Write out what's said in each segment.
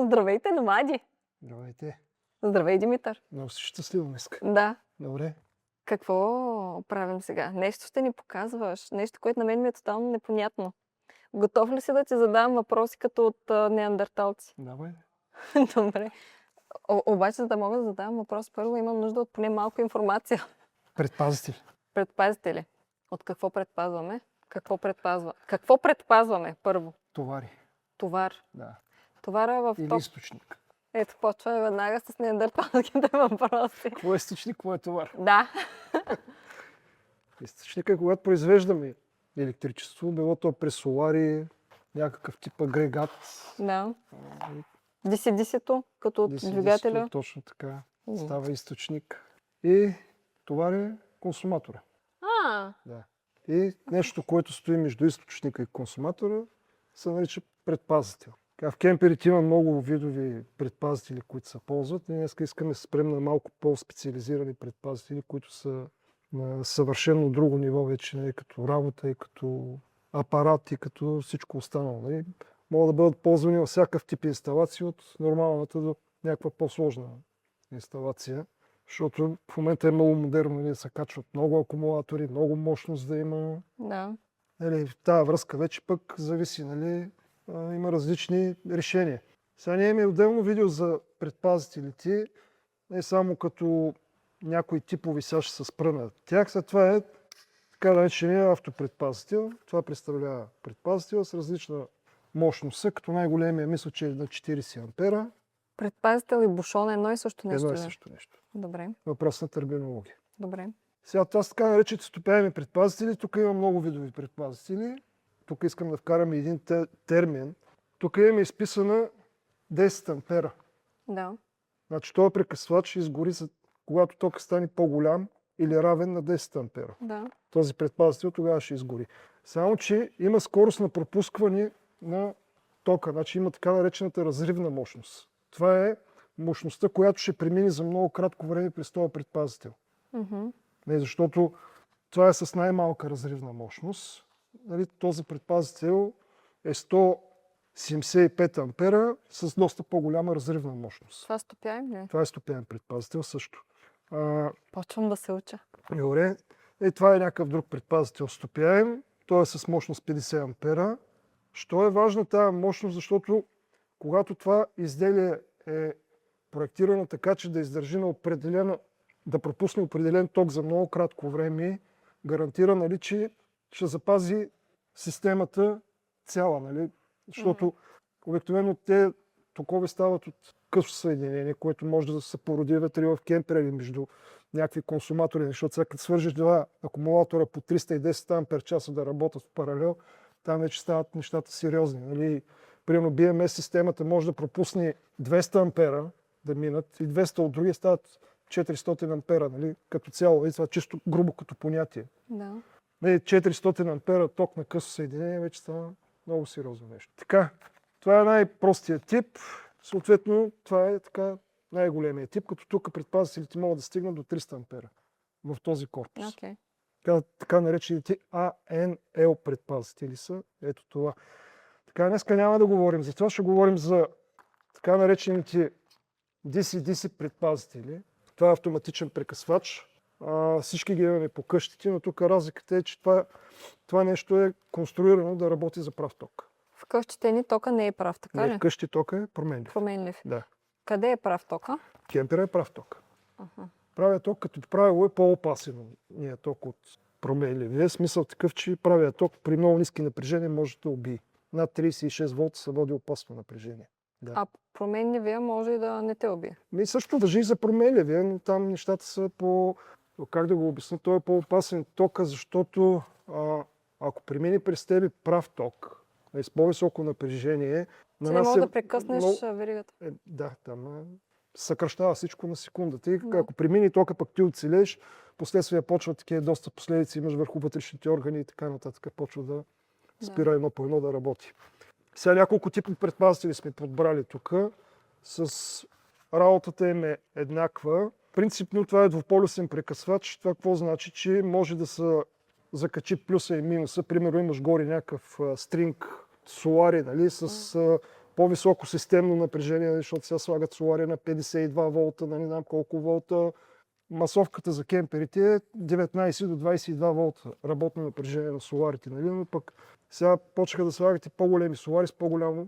Здравейте, номади! Здравейте. Здравей, Димитър! Много си щастливо днеска. Да. Добре. Какво правим сега? Нещо ще ни показваш. Нещо, което на мен ми е тотално непонятно. Готов ли си да ти задам въпроси като от неандерталци? Давай. Добре. Обаче, за да мога да задавам въпрос, първо имам нужда от поне малко информация. Предпазите. Предпазите ли? От какво предпазваме? Какво предпазваме първо? Товари. Товар. Да. Товара в Или топ. източник. Ето, почваме веднага с неандерталските въпроси. Какво е източник, какво е товар? Да. Източник е когато произвеждаме електричество, било то през солари, някакъв тип агрегат. Да. DC-то, като от DC-то, двигателя. точно така. Става източник. И товар е консуматора. Да. И нещо, което стои между източника и консуматора, се нарича предпазител. В кемперите има много видови предпазители, които се ползват. Ние днес искаме да се спрем на малко по-специализирани предпазители, които са на съвършено друго ниво вече, не, като работа и като апарат и като всичко останало. Не. Могат да бъдат ползвани във всякакъв тип инсталации, от нормалната до някаква по-сложна инсталация. Защото в момента е много модерно да се качват много акумулатори, много мощност да има. Да. В тази връзка вече пък зависи, нали, има различни решения. Сега ние имаме отделно видео за предпазителите, не само като някои типови, сега ще се спра на тях. След това е така наречения автопредпазител. Това представлява предпазител с различна мощност, като най-големия мисля, че е на 40 ампера. Предпазител и бушон е едно и също нещо. Едно и също нещо. Добре. Въпрос на терминология. Добре. Сега това са така наречените стопяеми предпазители. Тук има много видови предпазители. Тук искам да вкарам един термин. Тук имаме изписана 10 ампера. Да. Значи този прекъсвач изгори, когато токът стане по-голям или равен на 10 ампера. Да. Този предпазител тогава ще изгори. Само, че има скорост на пропускване на тока. Значи има така наречената разривна мощност. Това е мощността, която ще премине за много кратко време през този предпазител. Не, защото това е с най-малка разривна мощност. Нали, този предпазител е 175 ампера с доста по-голяма разривна мощност. Това стопяем ли? Това е стопяем предпазител също. Почвам да се уча. Добре. Това е някакъв друг предпазител стопяем. Той е с мощност 50 ампера. Що е важна тази мощност? Защото когато това изделие е проектирано така, че да издържи на да пропусне определен ток за много кратко време, гарантира, нали, че ще запази системата цяла. Нали? Защото обикновено те токове стават от късо съединение, което може да се породи вътре в кемпера или между някакви консуматори. Защото сега като свържеш два акумулатора по 310 ампер часа да работят в паралел, там вече стават нещата сериозни. Нали? Примерно BMS системата може да пропусне 200 ампера да минат и 200 от другия стават 400 ампера, нали, като цяло. И това чисто грубо като понятие. Да. 400 ампера ток на късо съединение вече става много сериозно нещо. Така, това е най-простият тип. Съответно, това е така най-големият тип, като тук предпазителите могат да стигнат до 300 ампера в този корпус. Okay. Така наречените ANL предпазители са. Ето това. Така, днеска няма да говорим за това, ще говорим за така наречените DC-DC предпазители. Това е автоматичен прекъсвач. Всички ги имаме по къщите, но тук разликата е, че това нещо е конструирано да работи за прав ток. В къщите ни тока не е прав, така ли? Не, в къщи тока е променлив. Променлив. Да. Къде е прав тока? Кемпера е прав ток. Правия ток като правило е по-опасен. Ние ток от променливия. Смисъл такъв, че правия ток при много ниски напрежения може да убие. Над 36 волта се води опасно напрежение. Да. А променливия може и да не те убие. Също важи и за променливия, но там нещата са как да го обясня, той е по-опасен тока, защото ако премине през тебе прав ток, с по-високо напрежение, Ти не може да прекъснеш веригата. Да, там съкръщава всичко на секундата. И ако премине тока, пък ти оцелеш, последствия почват такива доста последици имаш върху вътрешните органи и така нататък. Почва да спира едно по едно да работи. Сега няколко типни предпазители сме подбрали тук. С работата им е еднаква. Принципно това е двуполюсен прекъсвач. Това какво значи? Че може да се закачи плюса и минуса. Примерно имаш горе някакъв стринг солари, нали, с по-високо системно напрежение, защото сега слагат солари на 52 волта, на не знам колко волта. Масовката за кемперите е 19 до 22 волта работно напрежение на соларите, нали? Но пък сега почнаха да слагат и по-големи солари с по-голямо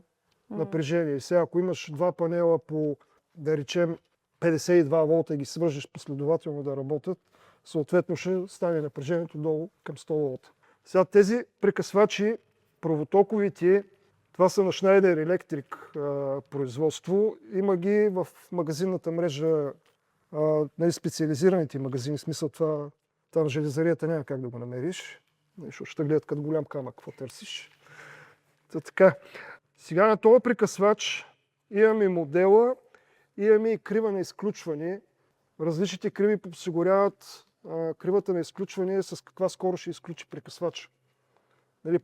напрежение. И сега, ако имаш два панела по, да речем, 52 волта и ги свържеш последователно да работят, съответно ще стане напрежението долу към 100 волта. Сега тези прекъсвачи, правотоковите, това са на Schneider Electric производство. Има ги в магазинната мрежа, специализираните магазини, в смисъл това, там железарията няма как да го намериш, защото ще гледат като голям камък, какво търсиш. Така. Сега на този прекъсвач имаме модела, имаме и крива на изключване. Различните криви подсигуряват кривата на изключване с каква скорост ще изключи прекъсвач. Нали,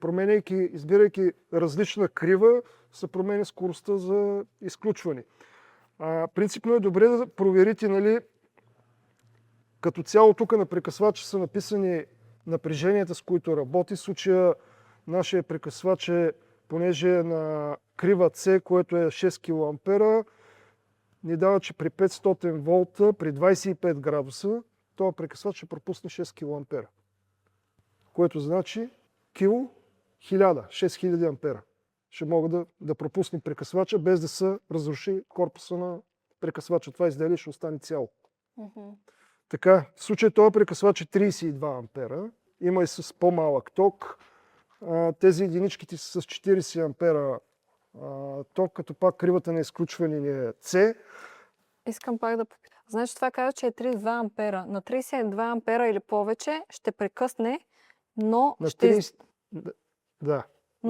избирайки различна крива, се променя скоростта за изключване. Принципно е добре да проверите, нали, като цяло тук на прекъсвача са написани напреженията, с които работи. В случая нашия прекъсвач понеже е на крива C, което е 6 кА, ни дава, че при 500 волта, при 25 градуса, този прекъсвач ще пропусне 6 кА. Което значи кило 1000, 6000 ампера. Ще мога да пропусне прекъсвача, без да се разруши корпуса на прекъсвача. Това изделие ще остане цяло. Така, в случай този прекъсвач е 32 ампера. Има и с по-малък ток. Тези единичките са с 40 ампера ток, като пак кривата на изключване ни е C. Искам пак да попитам. Значи това казва, че е 32 ампера. На 32 ампера или повече ще прекъсне, но На ще 30... Да.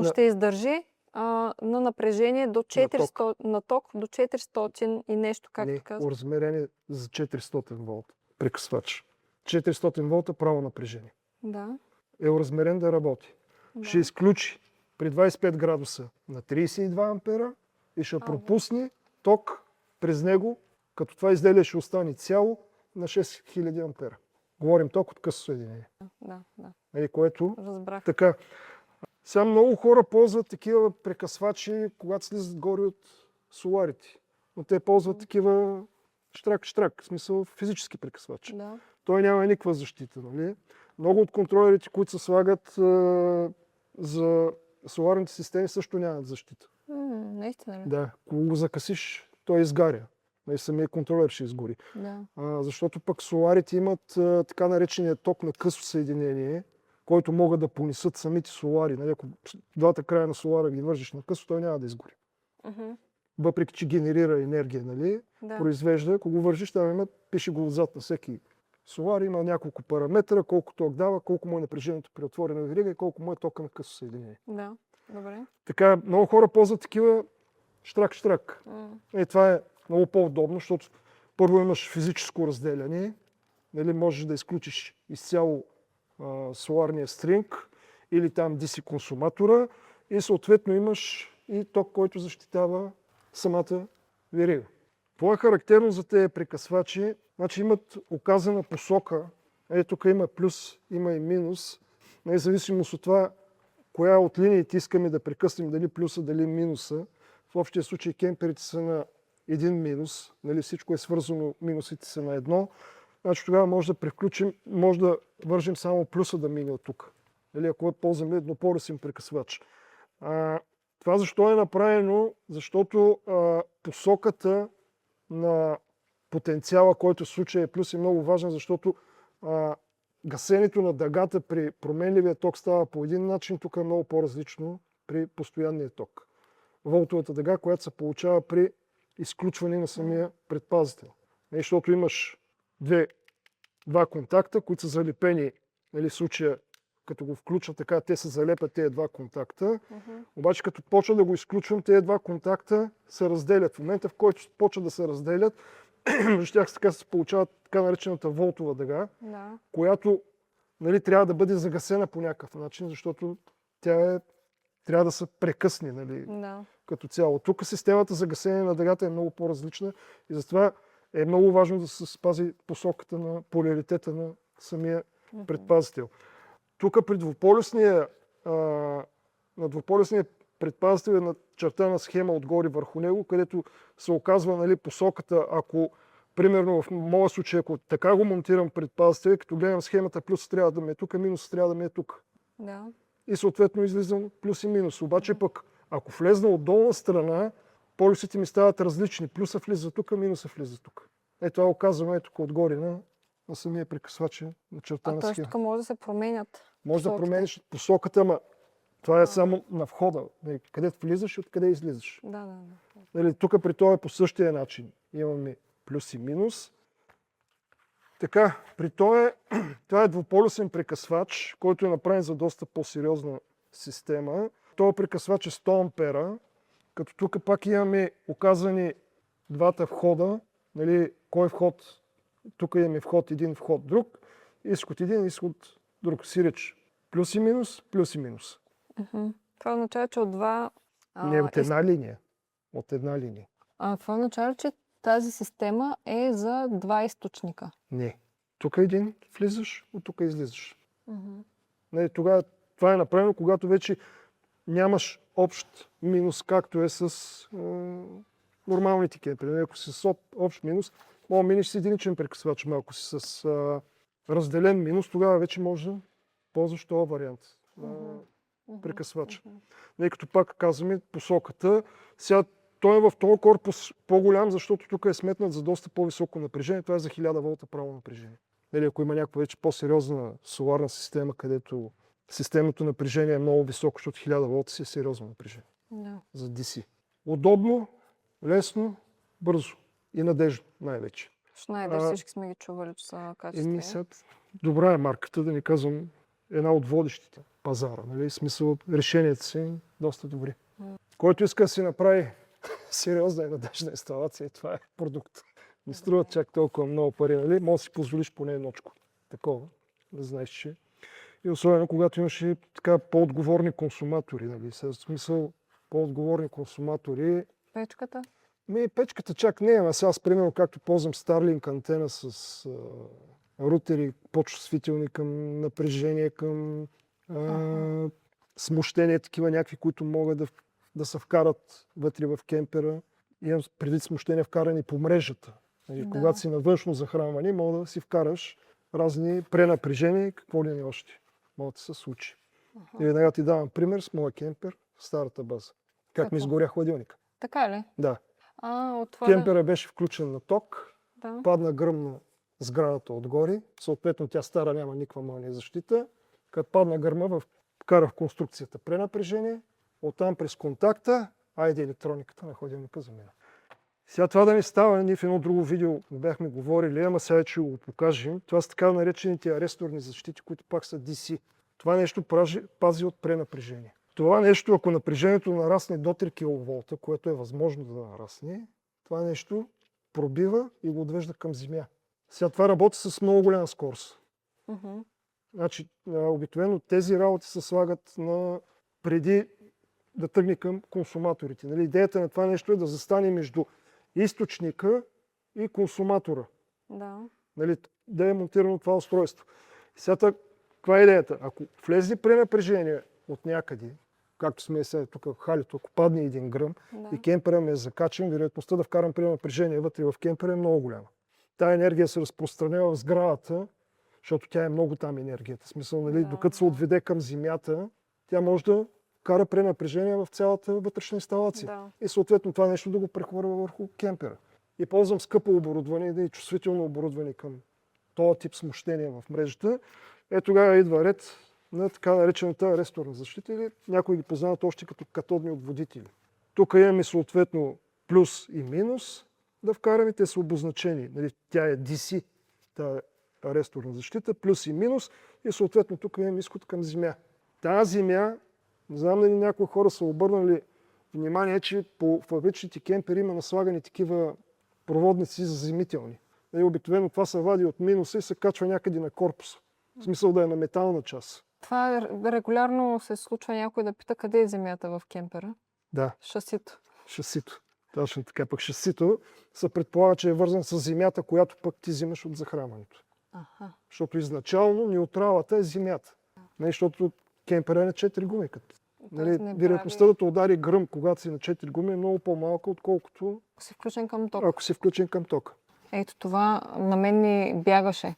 ще издържи на напрежение до 400, на ток до 400 и нещо, както казвам. Оразмерение за 400 волта прекъсвач. 400 волта право напрежение. Да. Е оразмерен да работи. Да. Ще изключи при 25 градуса на 32 ампера и ще пропусне ток през него, като това изделие ще остане цяло на 6000 ампера. Говорим ток от късо съединение. Да. Което Разбрах. така. Сега много хора ползват такива прекъсвачи, когато слизат горе от соларите. Но те ползват такива штрак, в смисъл физически прекъсвачи. Да. Той няма никаква защита. Нали? Много от контролерите, които се слагат за соларните системи, също нямат защита. Наистина ли? Да, когато го закъсиш, той изгаря. Самия контролер ще изгори. Да. Защото пък соларите имат така наречения ток на късо съединение, който могат да понесат самите солари. Нали? Ако двата края на солара ги вържиш на късо, той няма да изгори. Въпреки че генерира енергия, нали? Произвежда. Ако го вържиш, там пише го отзад на всеки солар, има няколко параметра, колко ток дава, колко му е напрежението при отворена верига и колко му е тока на късо съединение. Да, добре. Така, много хора ползват такива штрак. Това е много по-удобно, защото първо имаш физическо разделяне, нали, можеш да изключиш изцяло соларния стринг или там DC консуматора и съответно имаш и ток, който защитава самата верига. Това е характерно за тези прекъсвачи, значи имат указана посока. Тук има плюс, има и минус. Независимост от това, коя от линиите искаме да прекъснем, дали плюса, дали минуса. В общия случай кемперите са на един минус, нали, всичко е свързано, минусите са на едно. Значи тогава може да превключим, може да вържим само плюса да мине от тук. Нали, ако ползваме еднопоресен прекъсвач. Това защо е направено? Защото посоката на потенциала, който в случая е плюс, е много важен, защото гасенето на дъгата при променливия ток става по един начин, тук е много по-различно при постоянния ток. Волтовата дъга, която се получава при изключване на самия предпазител. Защото имаш два контакта, които са залепени, нали, в случая като го включа така, те се залепят тези два контакта. Обаче като почва да го изключвам, тези два контакта се разделят. В момента, в който почва да се разделят, между тях така се получава така наречената волтова дъга, която, нали, трябва да бъде загасена по някакъв начин, защото тя трябва да се прекъсне, нали, като цяло. Тук системата за гасене на дъгата е много по-различна и затова е много важно да се спази посоката на поляритета на самия предпазител. Тук при двуполюсния предпазител е на чертана схема отгоре върху него, където се оказва, нали, посоката, ако примерно в моя случай, ако така го монтирам предпазите, като гледам схемата, плюс трябва да ми е тук, минус трябва да ми е тук. Да. И съответно излизам плюс и минус. Обаче пък, ако влезна от долна страна, полюсите ми стават различни. Плюса влиза тук, минуса влиза тук. Ето това го казваме тук отгоре на самия прекъсвач на чертана т.е. схема. тук може да се променят Може да посоките. промениш посоката, ама това е само на входа. Нали, къде влизаш и откъде излизаш. Да. Нали, тук при това е по същия начин. Имаме плюс и минус. Така, при това е двуполюсен прекъсвач, който е направен за доста по-сериозна система. Това прекъсвач е 100 ампера, като тук пак имаме указани двата входа. Нали, кой вход? Тук имаме вход един, вход друг. Изход един, изход друг. Сиреч плюс и минус, плюс и минус. Това означава, че от два... Не от една линия. От една линия. Това означава, че тази система е за два източника. Не. Тук един влизаш, от тук излизаш. Не, тогава това е направено, когато вече нямаш общ минус, както е с нормалните кемпери. Ако си с общ минус, може да минеш с единичен прекъсвач, но ако си с разделен минус, тогава вече може да ползваш този вариант. Прекъсвача. Не, като пак казваме посоката. Сега той е в този корпус по-голям, защото тук е сметнат за доста по-високо напрежение. Това е за 1000 волта право напрежение. Нали, ако има някаква вече по-сериозна соларна система, където системното напрежение е много високо, защото 1000 волта си е сериозно напрежение. За DC. Удобно, лесно, бързо и надежно най-вече. Шнайдер, всички сме ги чували, че са качествени. Добра е марката, да не казвам една от водещите пазара. Нали? В смисъл, решенията си доста добри. Който иска да си направи сериозна и надежна инсталация, това е продукт. Не струва чак толкова много пари, нали? Може да си позволиш поне едночко. Такова, да знаеш, че. И особено когато имаш и така по-отговорни консуматори, нали? В смисъл, по-отговорни консуматори. Печката? Печката чак не е, ама сега аз примерно както ползвам Starlink антена с рутери, по-чувствителни към напрежение, към смущения, такива някакви, които могат да се вкарат вътре в кемпера. Имам предвид смущения вкарани по мрежата. Когато си на външно захранване, мога да си вкараш разни пренапрежения, какво ли не още. Мога да се случи. И веднага ти давам пример с моя кемпер в старата база. Как ми изгоря хладилника. Така ли? Да. Отворен. Кемпера беше включен на ток, падна гръмна сградата отгоре, съответно тя стара, няма никаква магния защита. Като падна гърма, вкара в конструкцията пренапрежение, оттам през контакта, айде електрониката на хладилника замина. Сега това да ни става, ние в едно друго видео бяхме говорили, ама сега ще го покажем. Това са така наречените аресторни защити, които пак са DC. Това нещо пази от пренапрежение. Това нещо, ако напрежението нарасне до 3 кВ, което е възможно да нарасне, това нещо пробива и го отвежда към земя. Сега това работи с много голяма скорост. Значи, обикновено тези работи се слагат преди да тръгне към консуматорите. Нали? Идеята на това нещо е да застане между източника и консуматора. Нали? Да е монтирано това устройство. Сега каква е идеята? Ако влезе пренапрежение от някъде, както сме сега тук в халито, ако падне един гръм и кемпера ми е закачен, вероятността да вкарам пренапрежение вътре в кемпера е много голяма. Тая енергия се разпространява в сградата, защото тя е много там енергията. В смисъл, нали, докато се отведе към земята, тя може да кара пренапрежение в цялата вътрешна инсталация. И съответно това нещо да го прехвърля върху кемпера. И ползвам скъпо оборудване и чувствително оборудване към този тип смущения в мрежата. Тогава идва ред на така наречената аресторна защита, или някои ги познават още като катодни отводители. Тук имаме съответно плюс и минус да вкараме, те са обозначени. Нали, тя е DC, тя е аресторна защита, плюс и минус и съответно тук имаме изход към земя. Тази земя, не знам дали някои хора са обърнали внимание, че по фабричните кемпери има наслагани такива проводници заземителни. Нали, обикновено това се вади от минуса и се качва някъде на корпуса. В смисъл да е на метална част. Това регулярно се случва някой да пита къде е земята в кемпера. Да. Шасито. Шасито. Точно така. Пък шасито се предполага, че е вързан с земята, която пък ти взимаш от захранването. Защото изначално неутралата е земята. Защото кемпера е на 4 гуми. Нали, не вероятността да те удари гръм, когато си на 4 гуми, е много по-малка, отколкото Ако си включен към ток. ако си включен към тока. Ето това на мен ми бягаше.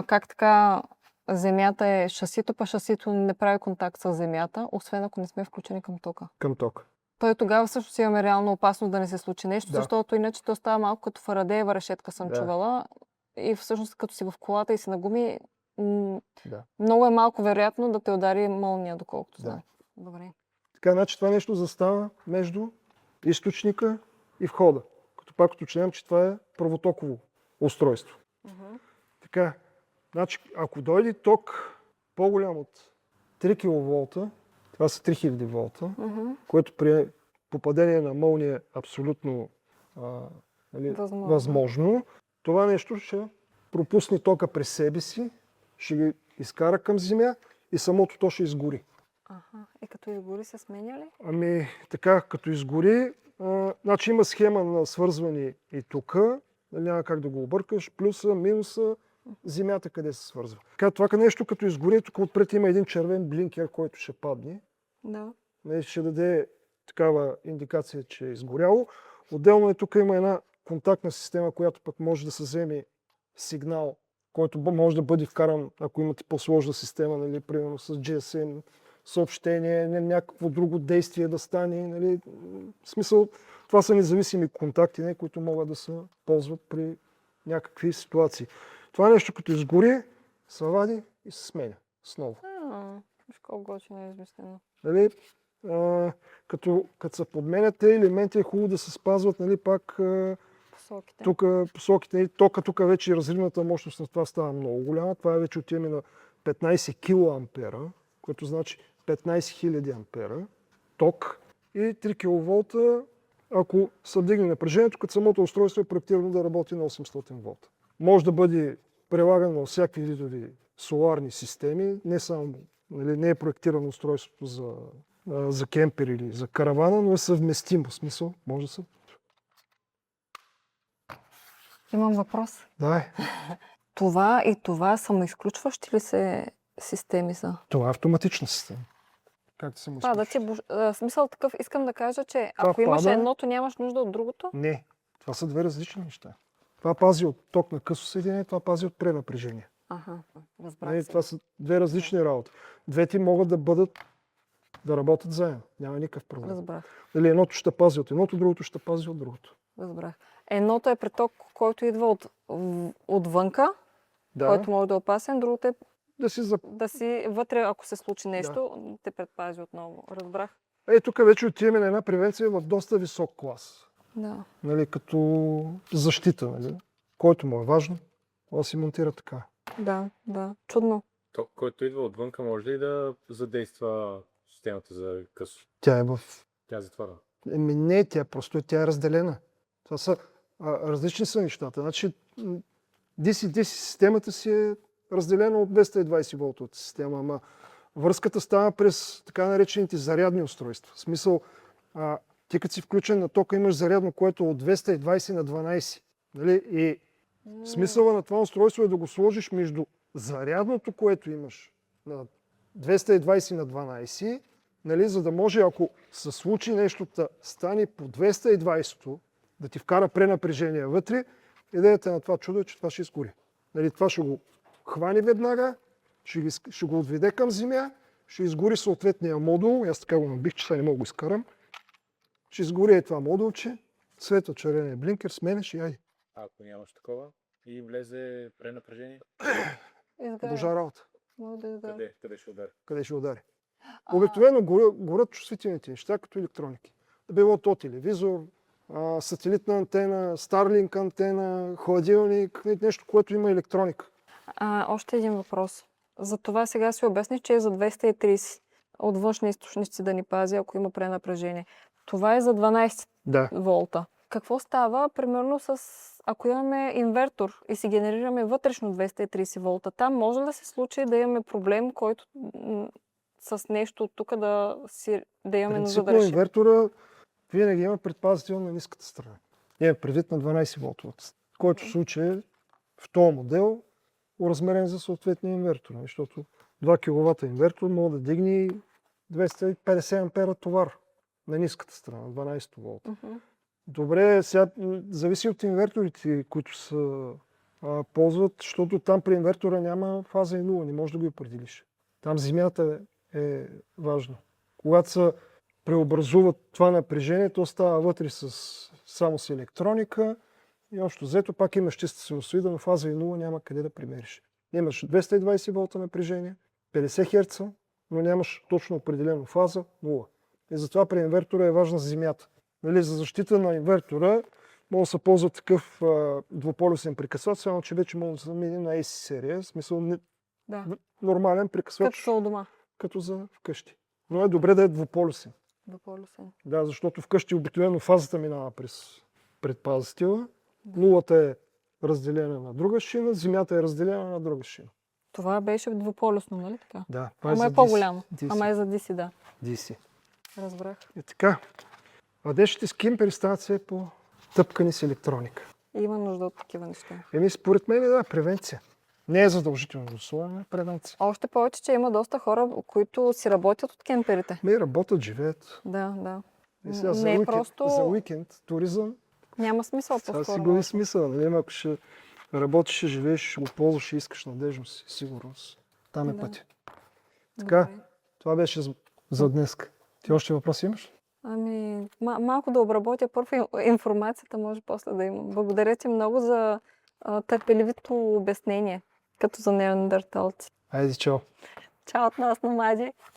Как така земята е шасито, па шасито не прави контакт с земята, освен ако не сме включени към тока. Към тока. Той тогава също си имаме реално опасност да не се случи нещо, Да. защото иначе то става малко като Фарадеева решетка съм Да. чувала. И всъщност като си в колата и си на гуми, Да. много е малко вероятно да те удари мълния, доколкото Да. знам. Добре. Така, значи това нещо застава между източника и входа. Като пак уточнявам, че това е правотоково устройство. Така, значи, ако дойде ток по-голям от 3 кВ, това са 3000 волта, което при попадение на мълния е абсолютно нали, възможно, това нещо ще пропусне тока през себе си, ще ги изкара към земя и самото то ще изгори. И като изгори се сменя ли? Ами така, като изгори, значи има схема на свързване и тук, няма как да го объркаш, плюса, минуса, земята къде се свързва. Така, това нещо като изгори, тук отпред има един червен блинкер, който ще падне. Да. Ще даде такава индикация, че е изгоряло. Отделно е тук има една контактна система, която пък може да се вземе сигнал, който може да бъде вкаран, ако имате по-сложна система, нали, примерно с GSM, съобщение, някакво друго действие да стане. Нали. В смисъл, това са независими контакти, не, които могат да се ползват при някакви ситуации. Това нещо като изгори, се вади и се сменя снова. Виж колко готино е измислено. Нали, като се подменят тези елементи, е хубаво да се спазват, нали, пак Посоките. тук посоките. Нали, тока тук вече разривната мощност на това става много голяма. Това е вече отиваме на 15 килоампера, което значи 15 000 ампера ток и 3 кВ, ако се вдигне напрежението, като самото устройство е проектирано да работи на 800 волта. Може да бъде прилагано на всякакви видови соларни системи, не само, нали, не е проектирано устройството за кемпер или за каравана, но е съвместимо. В смисъл, може да се... Имам въпрос. Да, Това и това самоизключващи ли се системи са? това е автоматична система. Как да се му Смисъл такъв, искам да кажа, че Това ако имаш пада. едното, нямаш нужда от другото? Не, това са две различни неща. Това пази от ток на късо съединение, това пази от пренапрежение. Разбрах Не, се. това са две различни работи. Двете могат да работят заедно. Няма никакъв проблем. Разбрах. Дали едното ще пази от едното, другото ще пази от другото. Разбрах. Едното е приток, който идва отвънка, Да, който може да е опасен, другото е да си вътре, ако се случи нещо, те предпази отново. Разбрах. тук вече отиваме на една превенция в доста висок клас. Да. Нали, като защита, нали, който му е важно, да си монтира така. Да. Чудно. То, който идва отвънка, може ли да задейства системата за късо? Тя е в... Тя затваря. Не, тя е разделена. Това са различни са нещата. Значи DC системата си е разделена от 220 волтовата система, ама връзката става през така наречените зарядни устройства. В смисъл, ти като си включен на тока имаш зарядно, което е от 220 на 12. Нали? И смисъла на това устройство е да го сложиш между зарядното, което имаш на 220 на 12, нали? За да може, ако се случи нещо да стане по 220, да ти вкара пренапрежение вътре, идеята на това чудо е, че това ще изгори. Нали? Това ще го хвани веднага, ще го отведе към земя, ще изгори съответния модул. Аз така го набих, че сега не мога да го изкарам. Ще изгори това модулче, светва червения блинкер, сменеш и айде. А ако нямаш такова и влезе пренапрежение, Божа работа. къде ще удари? Къде ще удари? Обикновено горят чувствителните неща, като електроники. Да било то телевизор, сателитна антена, Starlink антена, хладилник, нещо, което има електроника. Още един въпрос. За това сега си обясних, че е за 230 от външни източници да ни пази, ако има пренапрежение. Това е за 12 волта. Какво става, примерно, ако имаме инвертор и си генерираме вътрешно 230 волта? Там може да се случи да имаме проблем, който с нещо от тук да имаме нужда да решим. Инвертора винаги има предпазител на ниската страна. Има предвид на 12 волтовата, който случай е в този модел уразмерен за съответния инвертор. Защото 2 кВт инвертор може да дигне 250 ампера товар на ниската страна, 12 волта. Мгм. Добре, сега зависи от инверторите, които са ползват, защото там при инвертора няма фаза и нула, не можеш да го определиш. Там земята е важна. Когато се преобразуват това напрежение, то става вътре само с електроника и общо взето пак имаш чиста синусоида, но фаза и нула няма къде да примериш. Имаш 220 волта напрежение, 50 Хц, но нямаш точно определено фаза, нула. И затова при инвертора е важна земята. Нали, за защита на инвертора може да се ползва такъв двуполюсен прекъсвач, само че вече може да се мине на AC серия, в смисъл Да. нормален прекъсвач, Като са у дома. като за вкъщи. Но е добре да е двуполюсен. Двуполюсен. Да, защото вкъщи обикновено фазата минава през предпазителя, нулата е разделена на друга шина, земята е разделена на друга шина. Това беше двуполюсно, нали така? Да, Ама за е по-голямо. DC. Ама е за DC, да. DC. Разбрах. И така, владещите с кемпери стават все по-тъпкани с електроника. Има нужда от такива неща. Според мен да, превенция. Не е задължително условие, е превенция. Още повече, че има доста хора, които си работят от кемперите. Работят, живеят. Да, да. И сега за, Не е уикенд, просто... за уикенд, туризъм, Няма смисъл това по-скоро. си губи смисъл. Нали? Ако ще работиш, ще живееш, ще го ползваш и искаш надежност и сигурност. Там е Да. пътя. Така, Добре. това беше за днес. Ти още въпроси имаш? Ами, малко да обработя първо информацията, може после да имам. Благодаря ти много за търпеливото обяснение, като за неандерталци. Айде, чао! Чао от нас, номади!